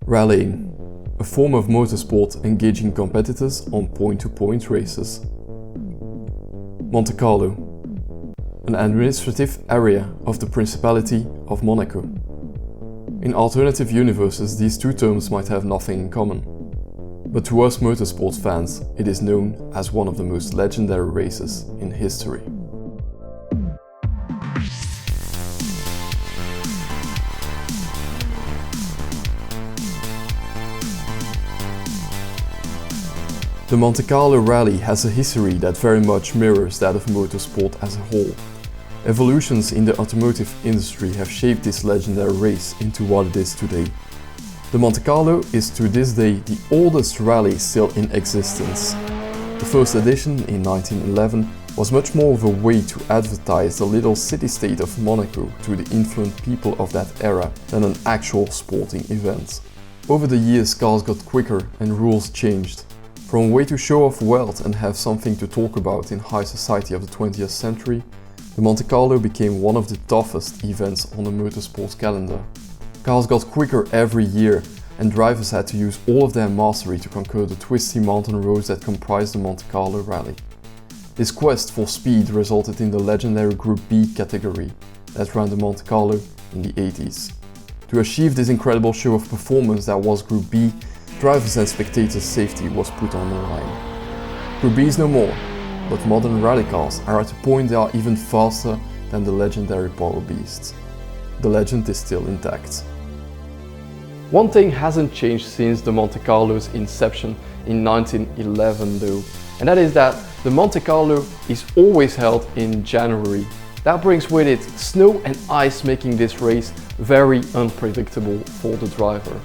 Rallying, a form of motorsport engaging competitors on point-to-point races. Monte Carlo, an administrative area of the Principality of Monaco. In alternative universes, these two terms might have nothing in common. But to us motorsports fans, it is known as one of the most legendary races in history. The Monte Carlo Rally has a history that very much mirrors that of motorsport as a whole. Evolutions in the automotive industry have shaped this legendary race into what it is today. The Monte Carlo is to this day the oldest rally still in existence. The first edition in 1911 was much more of a way to advertise the little city-state of Monaco to the influent people of that era than an actual sporting event. Over the years, cars got quicker and rules changed. From a way to show off wealth and have something to talk about in high society of the 20th century, the Monte Carlo became one of the toughest events on the motorsports calendar. Cars got quicker every year and drivers had to use all of their mastery to conquer the twisty mountain roads that comprise the Monte Carlo Rally. This quest for speed resulted in the legendary Group B category that ran the Monte Carlo in the 80s. To achieve this incredible show of performance that was Group B, drivers and spectators' safety was put on the line. Group B is no more, but modern rally cars are at a point they are even faster than the legendary Power Beasts. The legend is still intact. One thing hasn't changed since the Monte Carlo's inception in 1911 though, and that is that the Monte Carlo is always held in January. That brings with it snow and ice, making this race very unpredictable for the driver.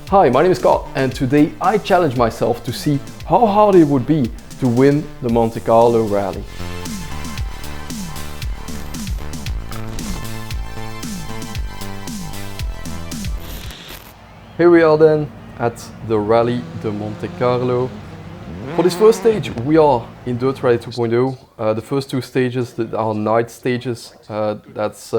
Hi, my name is Scott and today I challenge myself to see how hard it would be to win the Monte Carlo Rally. Here we are then at the Rally de Monte Carlo. For this first stage we are in Dirt Rally 2.0. The first two stages are night stages. That's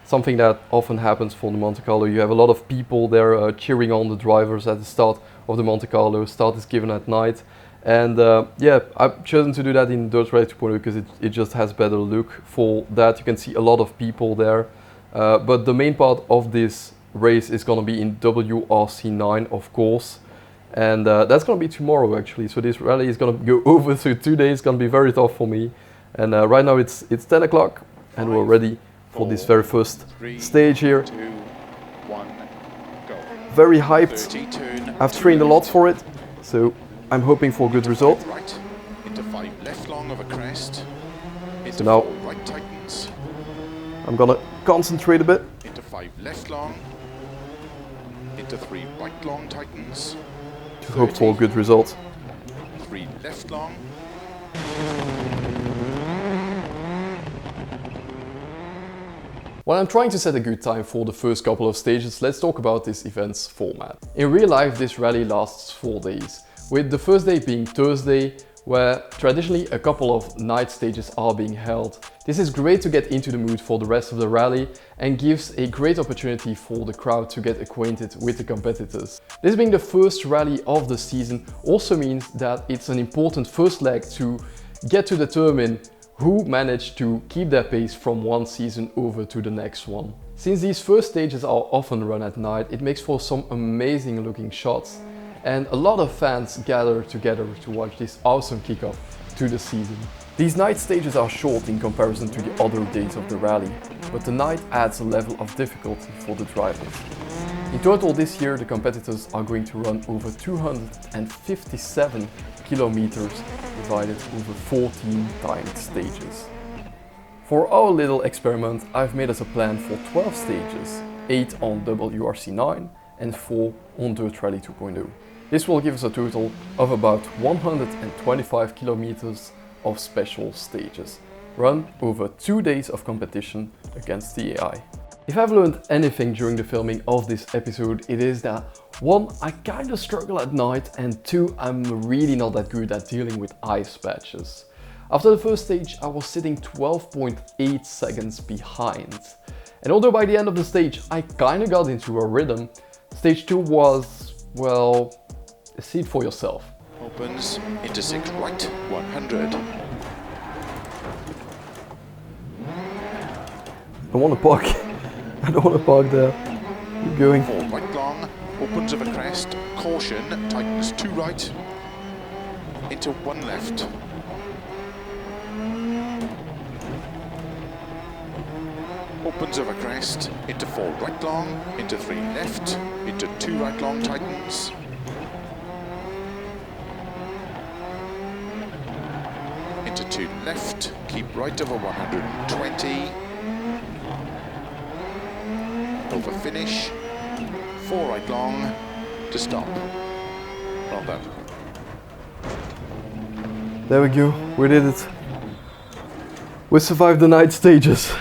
something that often happens for the Monte Carlo. You have a lot of people there cheering on the drivers at the start of the Monte Carlo. Start is given at night. And yeah, I've chosen to do that in Dirt Rally 2.0 because it just has better look. For that you can see a lot of people there. But the main part of this race is going to be in WRC9 of course. And that's going to be tomorrow actually. So this rally is going to go over through 2 days. It's going to be very tough for me. And right now it's 10 o'clock and we're ready for this very first stage here. Very hyped. I've trained a lot for it, so I'm hoping for a good result. So now I'm gonna concentrate a bit. Into 5 left long. Into 3 right long tightens. To hope for a good result. 3 left long. While I'm trying to set a good time for the first couple of stages, let's talk about this event's format. In real life, this rally lasts 4 days, with the first day being Thursday, where traditionally a couple of night stages are being held. This is great to get into the mood for the rest of the rally and gives a great opportunity for the crowd to get acquainted with the competitors. This being the first rally of the season also means that it's an important first leg to get to determine who managed to keep their pace from one season over to the next one. Since these first stages are often run at night, it makes for some amazing looking shots and a lot of fans gather together to watch this awesome kickoff to the season. These night stages are short in comparison to the other days of the rally, but the night adds a level of difficulty for the drivers. In total this year the competitors are going to run over 257 kilometers divided over 14 timed stages. For our little experiment, I've made us a plan for 12 stages, 8 on WRC9 and 4 on Dirt Rally 2.0. This will give us a total of about 125 kilometers of special stages, run over 2 days of competition against the AI. If I've learned anything during the filming of this episode, it is that 1, I kinda struggle at night, and 2, I'm really not that good at dealing with ice patches. After the first stage, I was sitting 12.8 seconds behind. And although by the end of the stage I kinda got into a rhythm, stage 2 was Well, see it for yourself. Opens into 6 right, 100. I want to park. I don't want to park there. Keep going. 4 right long, opens of a crest, caution, tightens 2 right, into 1 left. Opens of a crest, into 4 right long, into 3 left, into 2 right long, tightens. Into 2 left, keep right over 120. Over finish, 4 right long, to stop. Well done. There we go, we did it. We survived the night stages.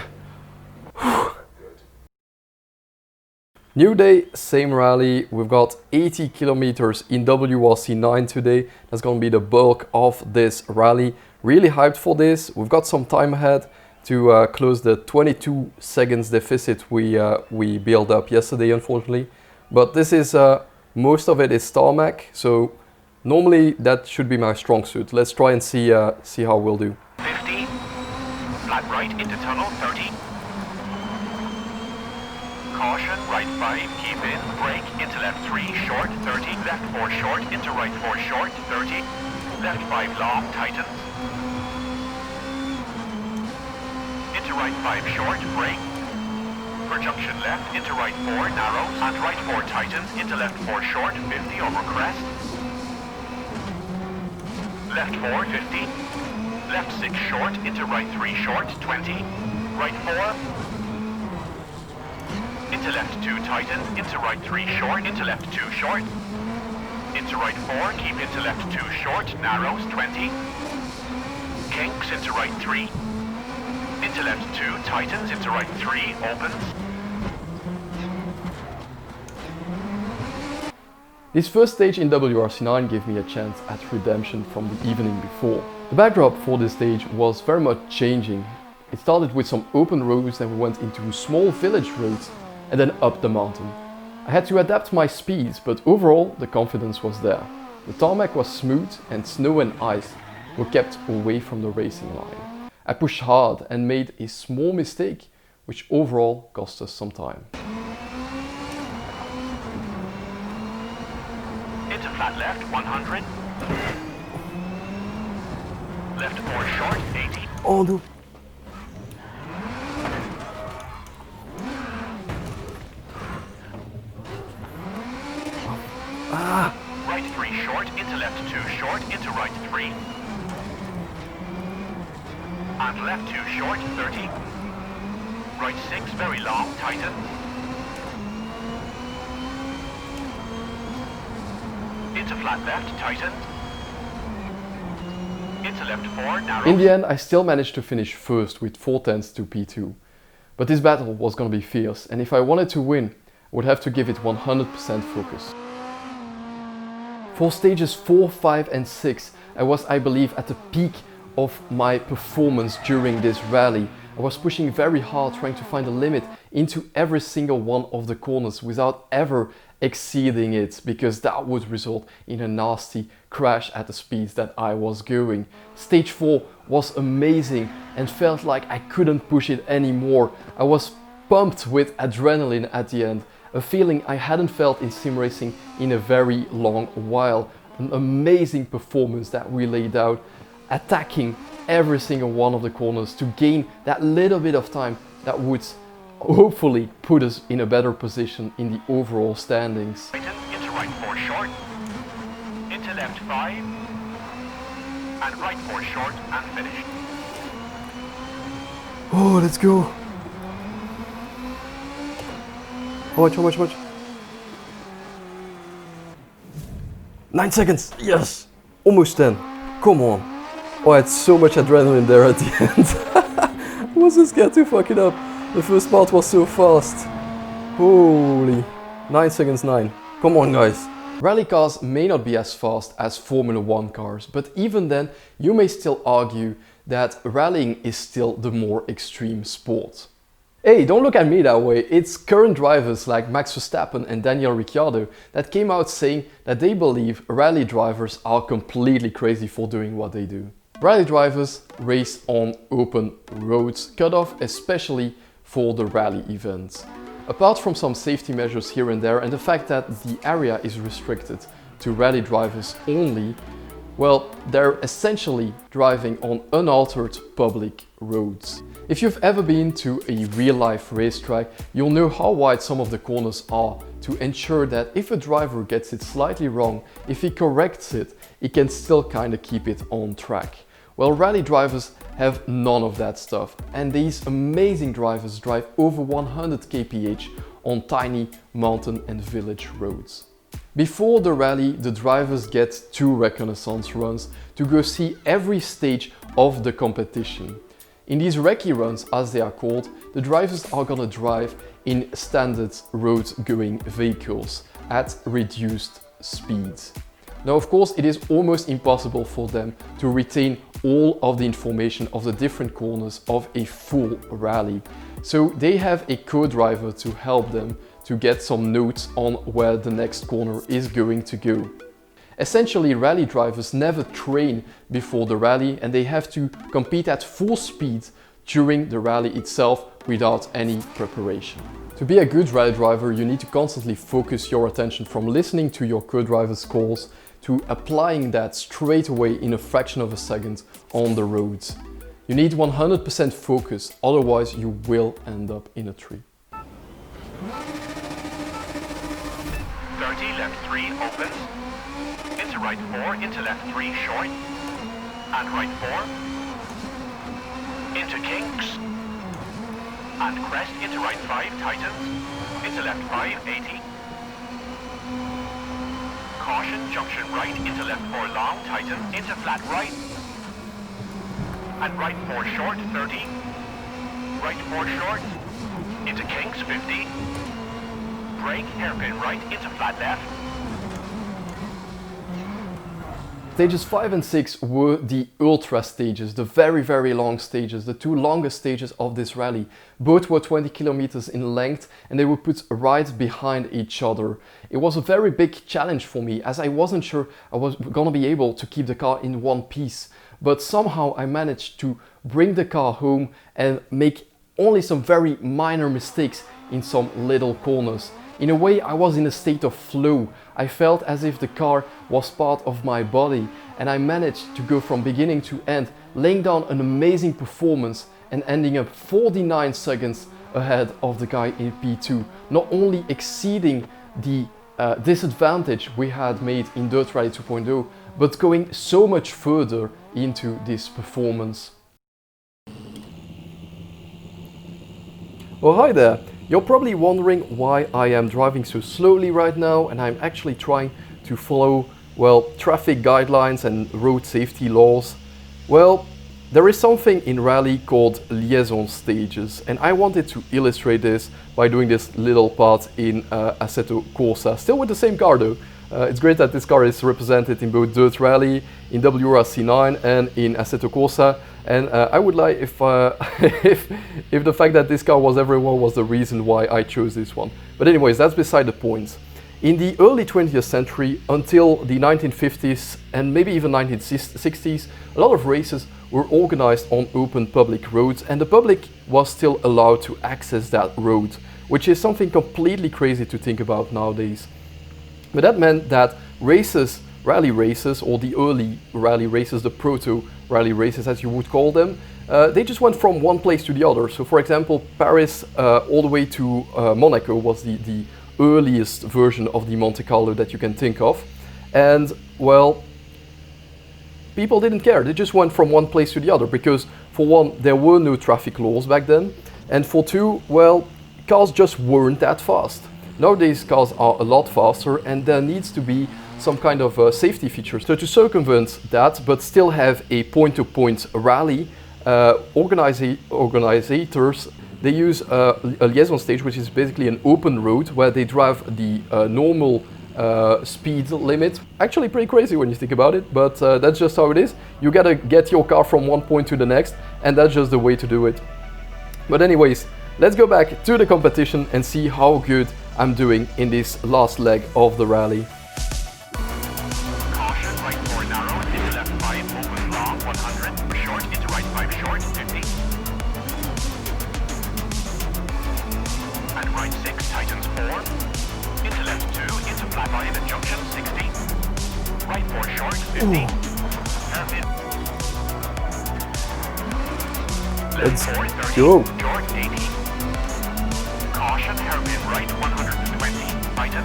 New day, same rally. We've got 80 kilometers in WRC9 today. That's going to be the bulk of this rally. Really hyped for this. We've got some time ahead to close the 22 seconds deficit we built up yesterday, unfortunately. But this is, most of it is tarmac, so normally that should be my strong suit. Let's try and see how we'll do. 50, flat right into tunnel, 30. Caution, right 5, keep in, brake, into left 3, short, 30, left 4 short, into right 4 short, 30, left 5 long, tightens, into right 5 short, brake, for junction left, into right 4, narrows, and right 4 tightens, into left 4 short, 50 over crest, left 4, 50, left 6 short, into right 3 short, 20, right 4, into left 2 tightens, into right 3 short, into left 2 short, into right 4, keep into left 2 short, narrows, 20, kinks into right 3, into left 2 tightens, into right 3 opens. This first stage in WRC9 gave me a chance at redemption from the evening before. The backdrop for this stage was very much changing. It started with some open roads, then we went into small village roads, and then up the mountain. I had to adapt my speeds, but overall the confidence was there. The tarmac was smooth and snow and ice were kept away from the racing line. I pushed hard and made a small mistake, which overall cost us some time. Into flat left, 100. Left 4 short, 80. Oh no! Right 3 short, into left 2 short, into right 3. And left 2 short, 30. Right 6, very long, tighten. Into flat left, tighten. Into left 4, narrow. In the end, I still managed to finish first with 4/10 to P2. But this battle was gonna be fierce, and if I wanted to win, I would have to give it 100% focus. For stages 4, 5 and 6, I was, I believe, at the peak of my performance during this rally. I was pushing very hard, trying to find a limit into every single one of the corners without ever exceeding it, because that would result in a nasty crash at the speeds that I was going. Stage 4 was amazing and felt like I couldn't push it anymore. I was pumped with adrenaline at the end, a feeling I hadn't felt in sim racing in a very long while. An amazing performance that we laid out, attacking every single one of the corners to gain that little bit of time that would hopefully put us in a better position in the overall standings. Into right 4 short. Into left 5. And right 4 short and finished. Oh, let's go! How much? 9 seconds! Yes! Almost 10. Come on! Oh, I had so much adrenaline there at the end. I was so scared to fuck it up. The first part was so fast. Holy. 9 seconds 9. Come on, guys. Rally cars may not be as fast as Formula 1 cars, but even then, you may still argue that rallying is still the more extreme sport. Hey, don't look at me that way. It's current drivers like Max Verstappen and Daniel Ricciardo that came out saying that they believe rally drivers are completely crazy for doing what they do. Rally drivers race on open roads, cut off especially for the rally events. Apart from some safety measures here and there and the fact that the area is restricted to rally drivers only, well, they're essentially driving on unaltered public roads. If you've ever been to a real-life racetrack, you'll know how wide some of the corners are to ensure that if a driver gets it slightly wrong, if he corrects it, he can still kind of keep it on track. Well, rally drivers have none of that stuff, and these amazing drivers drive over 100 kph on tiny mountain and village roads. Before the rally, the drivers get 2 reconnaissance runs to go see every stage of the competition. In these recce runs, as they are called, the drivers are gonna drive in standard road-going vehicles at reduced speeds. Now, of course, it is almost impossible for them to retain all of the information of the different corners of a full rally. So they have a co-driver to help them to get some notes on where the next corner is going to go. Essentially, rally drivers never train before the rally and they have to compete at full speed during the rally itself without any preparation. To be a good rally driver, you need to constantly focus your attention from listening to your co-driver's calls to applying that straight away in a fraction of a second on the roads. You need 100% focus, otherwise you will end up in a tree. 30, left 3 opens. Into right 4, into left 3 short. And right 4. Into kinks. And crest into right 5 tightens. Into left 5 80. Caution, junction right into left 4 long tightens. Into flat right. And right 4 short 30. Right 4 short. Into kinks 50. Brake, hairpin right into flat left. Stages 5 and 6 were the ultra stages, the very long stages, the 2 longest stages of this rally. Both were 20 kilometers in length and they were put right behind each other. It was a very big challenge for me as I wasn't sure I was gonna be able to keep the car in one piece. But somehow I managed to bring the car home and make only some very minor mistakes in some little corners. In a way, I was in a state of flow. I felt as if the car was part of my body and I managed to go from beginning to end, laying down an amazing performance and ending up 49 seconds ahead of the guy in P2, not only exceeding the disadvantage we had made in Dirt Rally 2.0, but going so much further into this performance. Oh, hi there! You're probably wondering why I am driving so slowly right now, and I'm actually trying to follow, well, traffic guidelines and road safety laws. Well, there is something in rally called liaison stages, and I wanted to illustrate this by doing this little part in Assetto Corsa, still with the same car though. It's great that this car is represented in both Dirt Rally, in WRC9 and in Assetto Corsa. And I would like if the fact that this car was everywhere was the reason why I chose this one. But anyways, that's beside the point. In the early 20th century until the 1950s and maybe even 1960s, a lot of races were organized on open public roads and the public was still allowed to access that road, which is something completely crazy to think about nowadays. But that meant that races, rally races, or the early rally races, the proto-rally races as you would call them, they just went from one place to the other. So for example, Paris all the way to Monaco was the earliest version of the Monte Carlo that you can think of. And well, people didn't care. They just went from one place to the other because for one, there were no traffic laws back then. And for two, well, cars just weren't that fast. Nowadays cars are a lot faster and there needs to be some kind of safety features. So to circumvent that, but still have a point-to-point rally, organizers, they use a liaison stage, which is basically an open road where they drive the normal speed limit. Actually pretty crazy when you think about it, but that's just how it is. You gotta get your car from one point to the next, and that's just the way to do it. But anyways, Let's go back to the competition and see how good I'm doing in this last leg of the rally. Caution, right 4 narrow, into left 5, open long, 100, short, into right 5 short, 50. And right 6 tightens 4, into left 2, into flat line at junction, 60. Right 4 short, 50. Hairpin. Let's Left 4, 30, go. short, 80. Caution, hairpin right 120, tighten.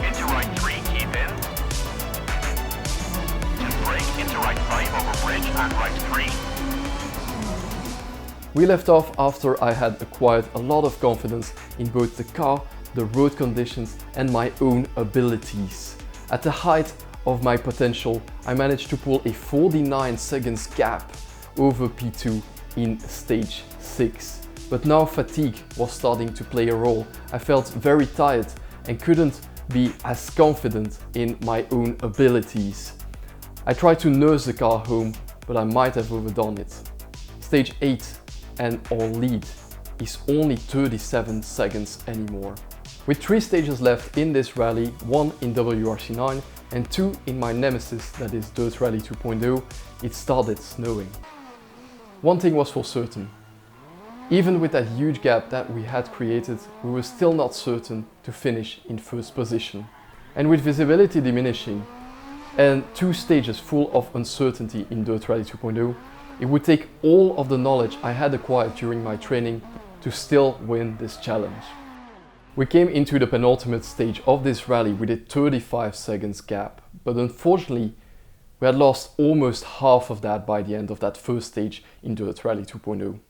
Into right 3, keep in. Just brake, into right 5 over bridge and right 3. We left off after I had acquired a lot of confidence in both the car, the road conditions and my own abilities. At the height of my potential, I managed to pull a 49 seconds gap over P2 in stage 6. But now fatigue was starting to play a role. I felt very tired and couldn't be as confident in my own abilities. I tried to nurse the car home, but I might have overdone it. Stage 8 and our lead is only 37 seconds anymore. With 3 stages left in this rally, 1 in WRC9 and 2 in my nemesis, that is Dirt Rally 2.0, it started snowing. One thing was for certain. Even with that huge gap that we had created, we were still not certain to finish in first position. And with visibility diminishing and 2 stages full of uncertainty in Dirt Rally 2.0, it would take all of the knowledge I had acquired during my training to still win this challenge. We came into the penultimate stage of this rally with a 35 seconds gap, but unfortunately we had lost almost half of that by the end of that first stage in Dirt Rally 2.0.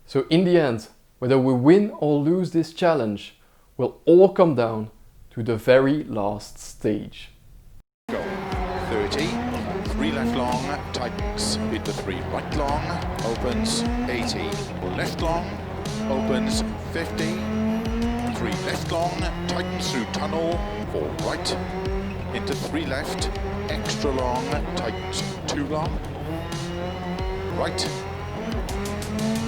So in the end, whether we win or lose this challenge will all come down to the very last stage. Go. 30, 3 left long, tightens, into 3 right long, opens, 80, left long, opens, 50, 3 left long, tightens through tunnel, 4 right, into 3 left, extra long, tightens 2 long, right,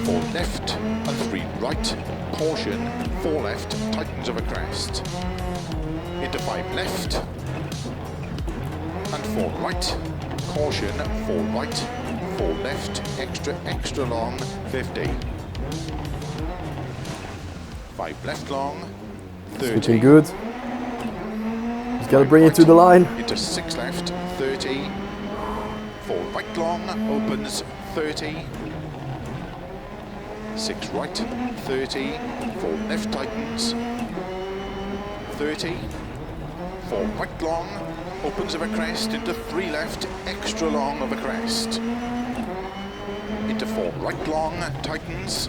4 left and 3 right, caution, 4 left, tightens of a crest, into 5 left and 4 right, caution, 4 right, 4 left, extra long, 50, 5 left long, 30, Looking good. Just gotta bring it to the line. into 6 left, 30, 4 right long, opens, 30, 6 right, 30, 4 left tightens, 30, 4 right long, opens of a crest, into 3 left, extra long of a crest, into 4 right long, tightens,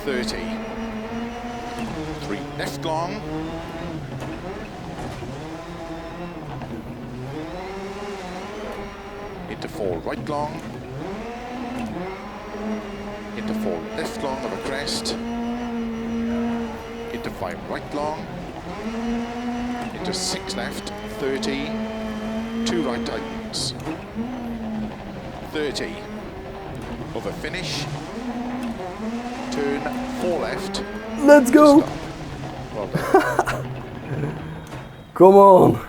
30, 3 left long, into 4 right long, into 4 left long of a crest, into 5 right long, into 6 left, 30, 2 right tightens, 30, over finish, turn 4 left, Let's go! stop. Well done. Come on!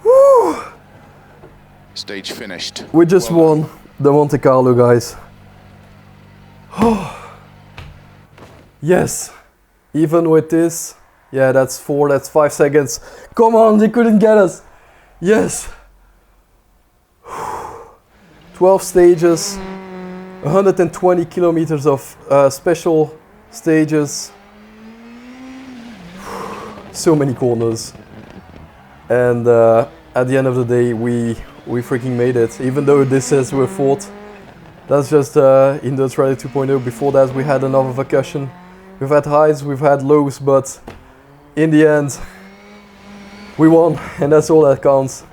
Woo! Stage finished. We just Well done. won the Monte Carlo, guys. Yes, even with this, yeah, that's 5 seconds. Come on, they couldn't get us. Yes. 12 stages, 120 kilometers of special stages, so many corners. And at the end of the day, we freaking made it, even though this says we're fourth. That's just in Dirt Rally 2.0. Before that, we had another vacation. We've had highs, we've had lows, but in the end, we won, and that's all that counts.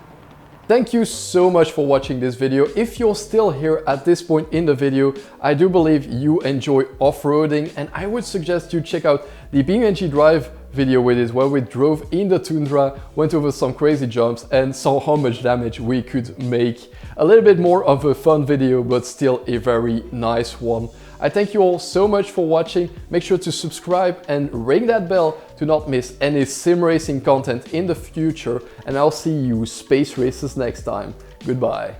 Thank you so much for watching this video. If you're still here at this point in the video, I do believe you enjoy off-roading, and I would suggest you check out the BeamNG Drive video with it, where we drove in the tundra, went over some crazy jumps and saw how much damage we could make. A little bit more of a fun video, but still a very nice one. I thank you all so much for watching. Make sure to subscribe and ring that bell to not miss any sim racing content in the future, and I'll see you space races next time. Goodbye.